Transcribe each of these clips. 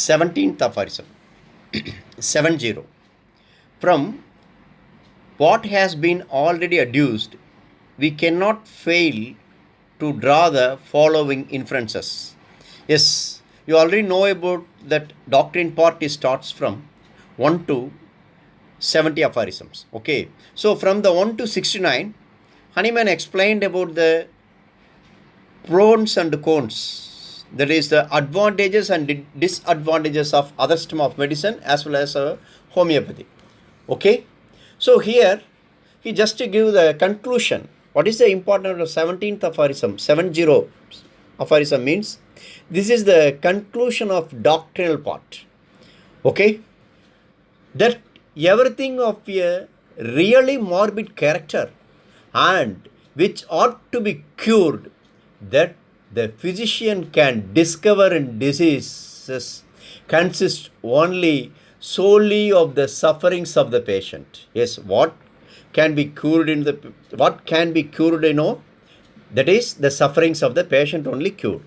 17th aphorism 70. From what has been already adduced, we cannot fail to draw the following inferences. Yes, you already know about that doctrine part starts from 1 to 70 aphorisms. Okay, so from the 1 to 69, Hahnemann explained about the pros and cons, that is the advantages and disadvantages of other system of medicine as well as homeopathy. Okay, so here he just to give the conclusion. What is the importance of 17th aphorism? 70 aphorism means this is the conclusion of doctrinal part. Okay, that everything of a really morbid character and which ought to be cured, that the physician can discover in diseases consist only solely of the sufferings of the patient. Yes, what can be cured that is the sufferings of the patient only cured,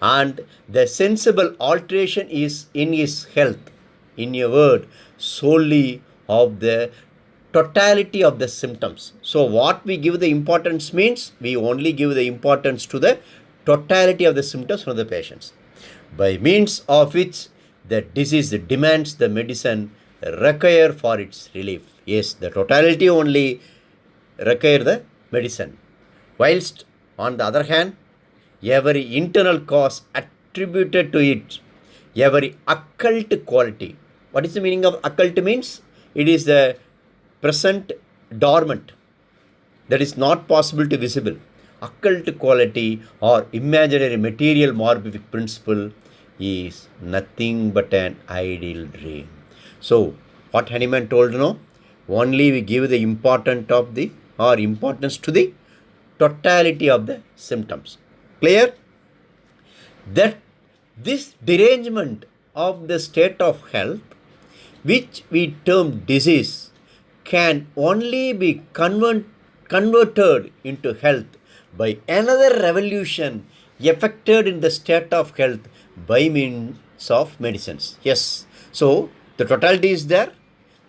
and the sensible alteration is in his health, in a word, solely of the totality of the symptoms. So what we give the importance means we only give the importance to the totality of the symptoms from the patients, by means of which the disease demands the medicine require for its relief. Yes, the totality only require the medicine, whilst on the other hand, every internal cause attributed to it, every occult quality. What is the meaning of occult means? It is the present dormant, that is not possible to visible. Occult quality or imaginary material morphic principle is nothing but an ideal dream. So what Hahnemann told, only we give the importance to the totality of the symptoms. Clear? That this derangement of the state of health, which we term disease, can only be converted into health by another revolution effected in the state of health by means of medicines. Yes, so the totality is there.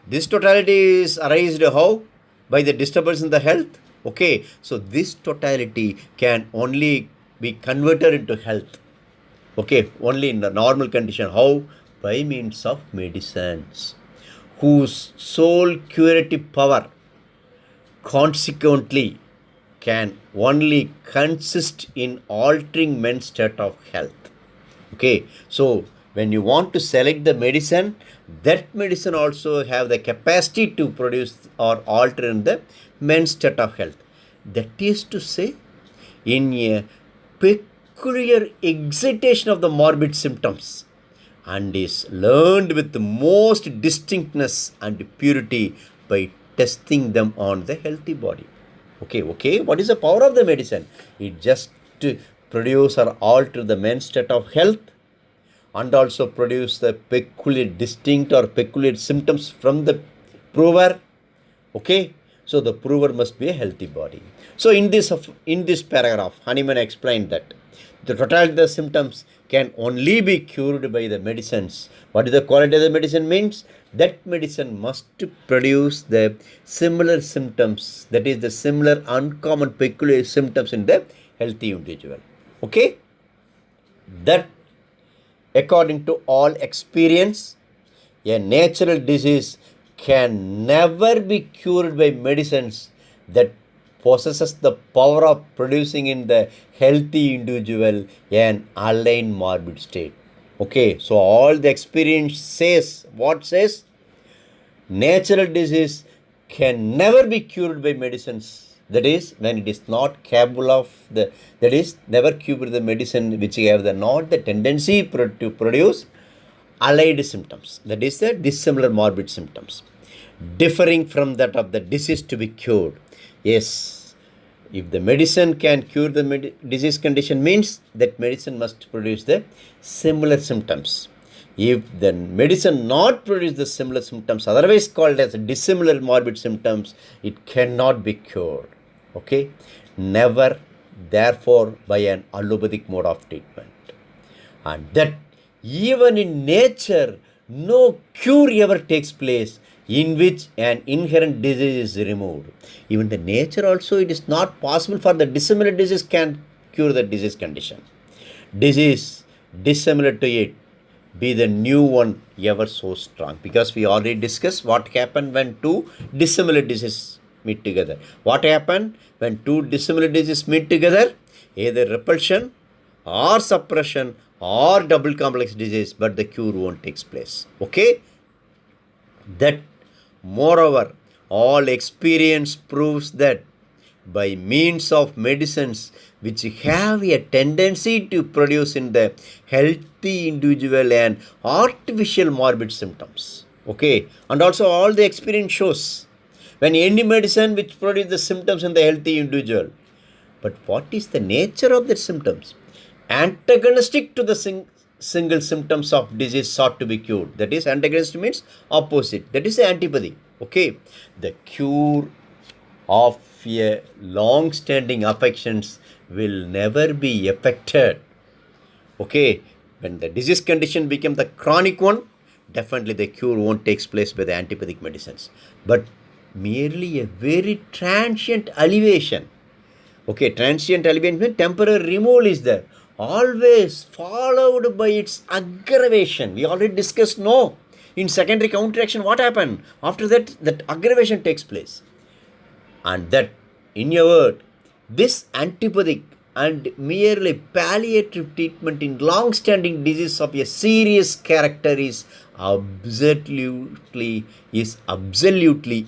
This totality is arised how? By the disturbance in the health. Okay, so this totality can only be converted into health. Okay, only in the normal condition. How? By means of medicines, whose sole curative power consequently can only consist in altering men's state of health. Okay, so when you want to select the medicine, that medicine also have the capacity to produce or alter in the men's state of health. That is to say, in a peculiar excitation of the morbid symptoms, and is learned with the most distinctness and purity by testing them on the healthy body. Okay, what is the power of the medicine? It just to produce or alter the men's state of health, and also produce the peculiar distinct or peculiar symptoms from the prover. Okay, so the prover must be a healthy body. So in this paragraph, Hahnemann explained that the totality of the symptoms can only be cured by the medicines. What is the quality of the medicine means? That medicine must produce the similar symptoms, that is the similar uncommon peculiar symptoms in the healthy individual. Okay, that according to all experience, a natural disease can never be cured by medicines that possesses the power of producing in the healthy individual an aligned morbid state. Okay, so all the experience says, what says? Natural disease can never be cured by medicines. That is, when it is not capable of that is, never cured the medicine which have not the tendency to produce allied symptoms. That is the dissimilar morbid symptoms, differing from that of the disease to be cured. Yes, if the medicine can cure the disease condition, means that medicine must produce the similar symptoms. If the medicine not produce the similar symptoms, otherwise called as dissimilar morbid symptoms, it cannot be cured. Okay, never, therefore, by an allopathic mode of treatment. And that even in nature, no cure ever takes place in which an inherent disease is removed. Even the nature also, it is not possible for the dissimilar disease can cure the disease condition. Disease dissimilar to it be the new one ever so strong, because we already discussed what happened when two dissimilar diseases meet together. What happened when two dissimilar diseases meet together? Either repulsion or suppression or double complex disease, but the cure won't take place. Okay, that moreover all experience proves that by means of medicines which have a tendency to produce in the healthy individual and artificial morbid symptoms. Okay, and also all the experience shows when any medicine which produce the symptoms in the healthy individual, but what is the nature of the symptoms? Antagonistic to the single symptoms of disease sought to be cured. That is, antagonistic means opposite. That is the antipathy. Okay, the cure of a long-standing affections will never be effected. Okay, when the disease condition becomes the chronic one, definitely the cure won't take place by the antipathic medicines, but merely a very transient alleviation. Okay, transient alleviation means temporary removal is there, always followed by its aggravation. We already discussed, no, in secondary counteraction what happened after that, that aggravation takes place. And that, in a word, this antipathic and merely palliative treatment in long-standing disease of a serious character is absolutely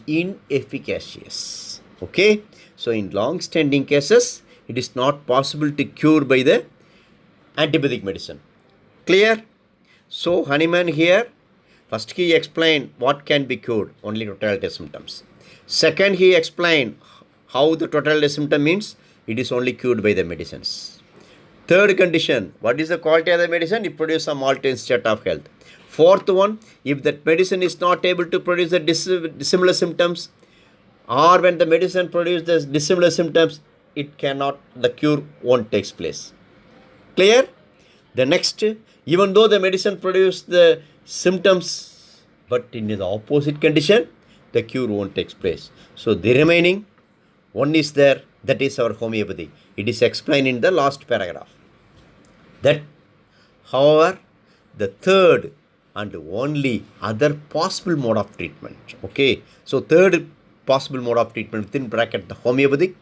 inefficacious. Okay, so in long-standing cases, it is not possible to cure by the antibiotic medicine. Clear? So Hahnemann here, first he explained what can be cured, only totality symptoms. Second, he explained how the totality symptom means it is only cured by the medicines. Third condition, what is the quality of the medicine? It produces some alternate state of health. Fourth one, if that medicine is not able to produce the dissimilar symptoms, or when the medicine produces the dissimilar symptoms, it cannot, the cure won't take place. Clear? The next, even though the medicine produces the symptoms, but in the opposite condition, the cure won't take place. So the remaining one is there, that is our homeopathy. It is explained in the last paragraph. That, however, the third and only other possible mode of treatment. Okay, so third possible mode of treatment within bracket the homeopathic,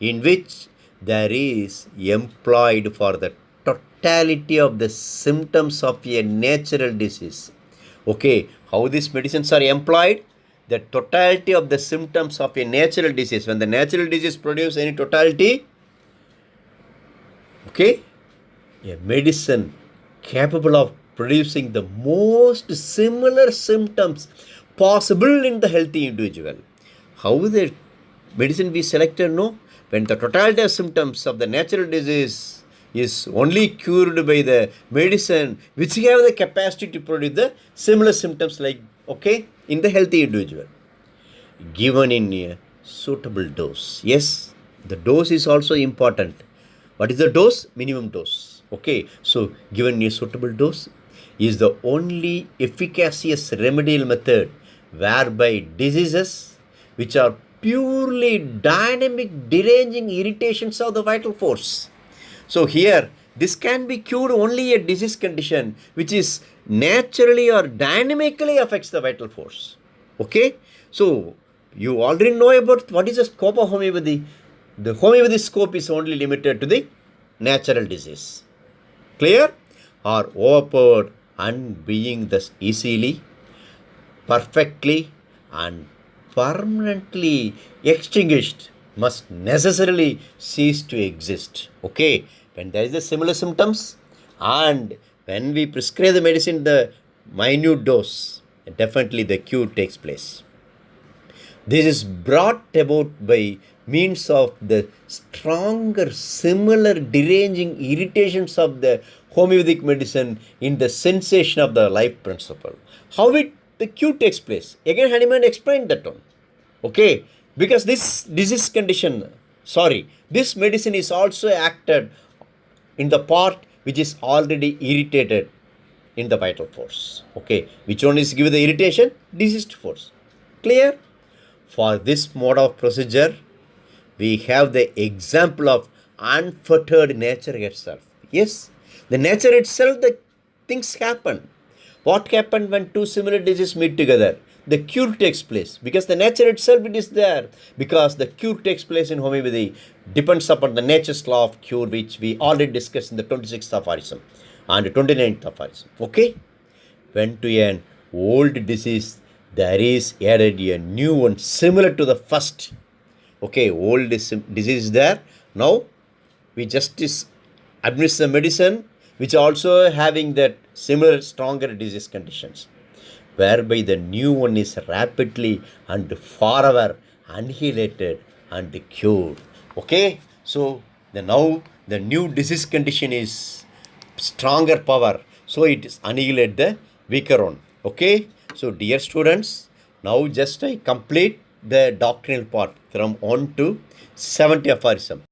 in which there is employed for the totality of the symptoms of a natural disease. Okay, how these medicines are employed? The totality of the symptoms of a natural disease. When the natural disease produces any totality, okay, a medicine capable of producing the most similar symptoms possible in the healthy individual. How the medicine we selected? No, when the totality of symptoms of the natural disease is only cured by the medicine which have the capacity to produce the similar symptoms, like, okay, in the healthy individual, given in a suitable dose. Yes, the dose is also important. What is the dose? Minimum dose. Okay, so given a suitable dose is the only efficacious remedial method whereby diseases which are purely dynamic deranging irritations of the vital force. So here, this can be cured only a disease condition which is naturally or dynamically affects the vital force. Okay, so you already know about what is the scope of homeopathy. The homeopathy scope is only limited to the natural disease. Clear? Or overpowered and being thus easily, perfectly and permanently extinguished must necessarily cease to exist. Okay, when there is the similar symptoms and when we prescribe the medicine the minute dose, definitely the cure takes place. This is brought about by means of the stronger similar deranging irritations of the homeopathic medicine in the sensation of the life principle. How the cure takes place? Again, Hahnemann explained that one. Okay, because this disease condition, this medicine is also acted in the part which is already irritated in the vital force. Okay, which one is give the irritation? Diseased force. Clear? For this mode of procedure, we have the example of unfettered nature itself. Yes, the nature itself, the things happen. What happened when two similar diseases meet together? The cure takes place because the nature itself it is there. Because the cure takes place in homeopathy depends upon the nature's law of cure, which we already discussed in the 26th aphorism and 29th aphorism. Okay, when to an old disease there is added a new one similar to the first. Okay, old disease is there. Now we just administer medicine which also having that similar stronger disease conditions, whereby the new one is rapidly and forever annihilated and cured. Okay, so now the new disease condition is stronger power, so it is annihilate the weaker one. Okay, so dear students, now just I complete the doctrinal part from 1 to 70 aphorism.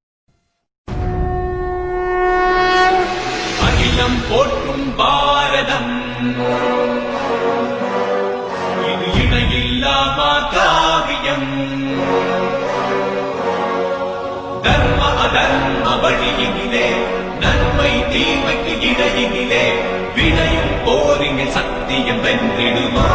அகிலம் போற்றும் பாரதம் இது இணையில்லா காவியம் தர்ம அதர்ம வழியினிலே நன்மை தீமைக்கு இடையினிலே விளையும் போரின் சத்தியம் வென்றிடுமா.